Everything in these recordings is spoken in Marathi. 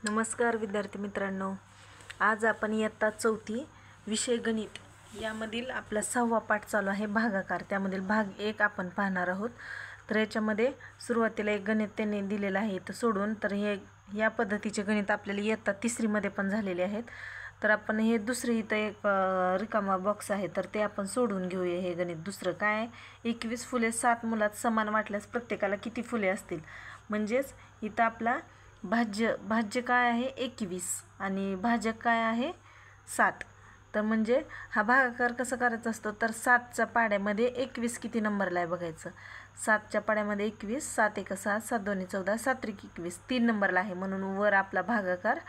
नमस्कार विद्यार्थी मित्रांनो, आज आपण इयत्ता 4थी विषय गणित यामधील आपला 6वा पाठ चालू आहे भागाकार. त्यामधील भाग 1 आपण पाहणार आहोत. तर याच्यामध्ये सुरुवातीला एक गणित त्यांनी दिलेलं आहे तर सोडून, तर या पद्धतीचे गणित आपल्याला इयत्ता 3री मध्ये पण झालेले आहेत. तर आपण हे दुसरे इथं एक रिकामा बॉक्स आहे तर ते आपण सोडून घेऊया. हे गणित दुसरं काय आहे, 21 फुले 7 मुलात समान वाटल्यास प्रत्येकाला किती फुले असतील. म्हणजेच इथं आपला भाज्य काय आहे 21 आणि भाजक काय आहे 7. तर म्हणजे हा भागाकार कसा करायचा असतो, तर 7च्या पाड्यामध्ये 21 किती नंबरला आहे बघायचं. 7च्या पाड्यामध्ये 21, 7 1 6, 7 2 14, 7 3 21 3 नंबरला आहे म्हणून वर आपला भागाकार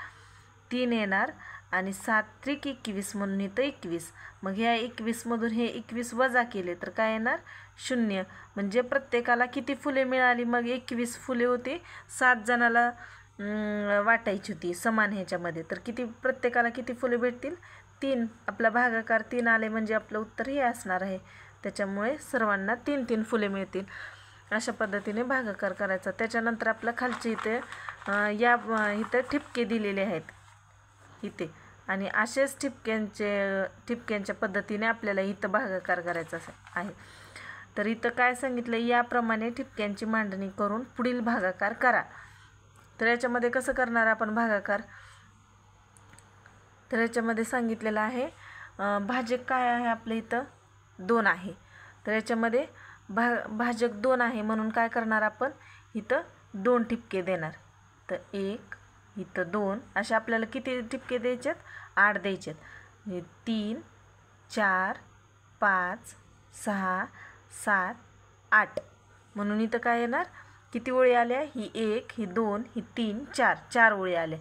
3 येणार आणि 7 3 21 म्हणून इथं 21. मग ह्या 21 मधून हे 21 वजा केले तर काय येणार 0. म्हणजे प्रत्येकाला किती फुले मिळाली, मग 21 फुले होती, 7 जणाला वाटायची होती समान ह्याच्यामध्ये. तर किती प्रत्येकाला किती फुले भेटतील 3. आपला भागाकार 3 आले म्हणजे आपलं उत्तर हे असणार आहे. त्याच्यामुळे सर्वांना 3 फुले मिळतील. अशा पद्धतीने भागाकार करायचा. त्याच्यानंतर आपलं खालचे इथे इथं ठिपके दिलेले आहेत इथे आणि असेच ठिपक्यांच्या पद्धतीने आपल्याला इथं भागाकार करायचा आहे. तर इथं काय सांगितलं, याप्रमाणे ठिपक्यांची मांडणी करून पुढील भागाकार करा. तर याच्यामध्ये कसं करणार आपण भागाकार, तर याच्यामध्ये सांगितलेलं आहे भाजक काय आहे आपलं इथं 2 आहे. तर याच्यामध्ये भाजक 2 आहे म्हणून काय करणार आपण इथं 2 ठिपके देणार. तर 1 इथं 2 अशा आपल्याला किती ठिपके द्यायचेत 8 द्यायचेत. 3 4 5 6 7 8 म्हणून इथं काय येणार किती ओळी आल्या, ही 1 ही 2 ही 3 4 ओळी आल्या.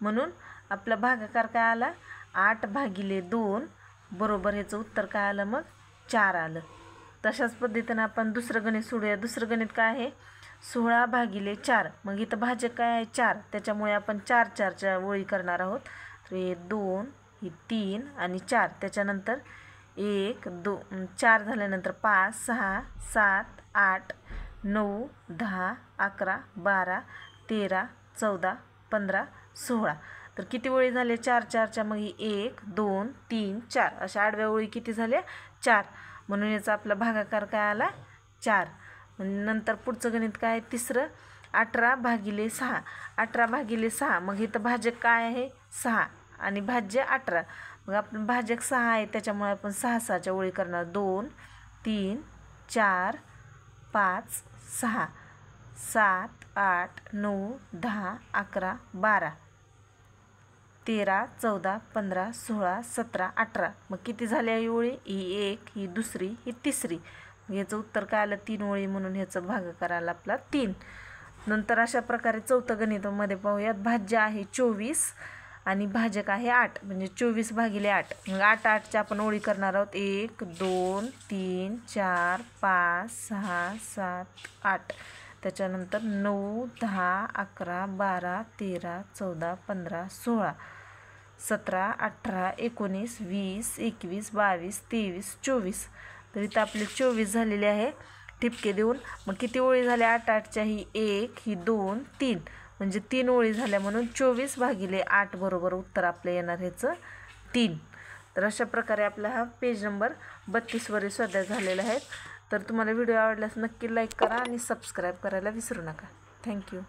म्हणून आपला भागाकार काय आला 8/2 बरोबर. ह्याचं उत्तर काय आलं मग 4 आलं. तशाच पद्धतीने आपण दुसरं गणित सोडूया. दुसरं गणित काय आहे 16/4. मग इथं भाजक काय आहे 4, त्याच्यामुळे आपण 4च्या ओळी करणार आहोत. तर हे 2 ही 3 आणि 4. त्याच्यानंतर 1 2 4 झाल्यानंतर 5 6 7 8 9 10 11 12 13 14 15 16. तर किती ओळी झाले 4च्या मग 1 2 3 4 अशा आडव्या ओळी किती झाल्या 4. म्हणून याचा आपला भागाकार काय आला 4. नंतर पुढचं गणित काय तिसरं 18/6. 18/6 मग इथं भाजक काय आहे 6 आणि भाज्य 18. मग आपण भाजक 6 आहे त्याच्यामुळे आपण 6च्या ओळी करणार. 2 3 4 5 6 7 8 9 10 11 12 13 14 15 16 17 18. मग किती झाल्या ही ओळी, ही 1 ही दुसरी ही तिसरी. ह्याचं उत्तर काय आलं 3 ओळी म्हणून ह्याचं भागाकार आला आपला 3. नंतर अशा प्रकारे चौथं गणितामध्ये पाहूयात. भाज्य आहे 24 आणि भाजक आहे 8 म्हणजे 24/8. मग 8च्या आपण ओळी करणार आहोत. 1 2 3 4 5 6 7 8. त्याच्यानंतर 9 10 11 12 13 14 15 16 17 18 19 20 21 22 23 24. तर इथं आपले 24 झालेले आहे ठिपके देऊन. मग किती ओळी झाल्या 8च्या ही 1 ही 2 3 म्हणजे 3 ओळी झाल्या म्हणून 24/8 बरोबर उत्तर आपलं येणार ह्याचं 3. तर अशा प्रकारे आपला हा पेज नंबर 32 वरील स्वाध्याय झालेला आहे. तर तुम्हाला व्हिडिओ आवडल्यास नक्की लाईक करा आणि सबस्क्राईब करायला विसरू नका. थँक्यू.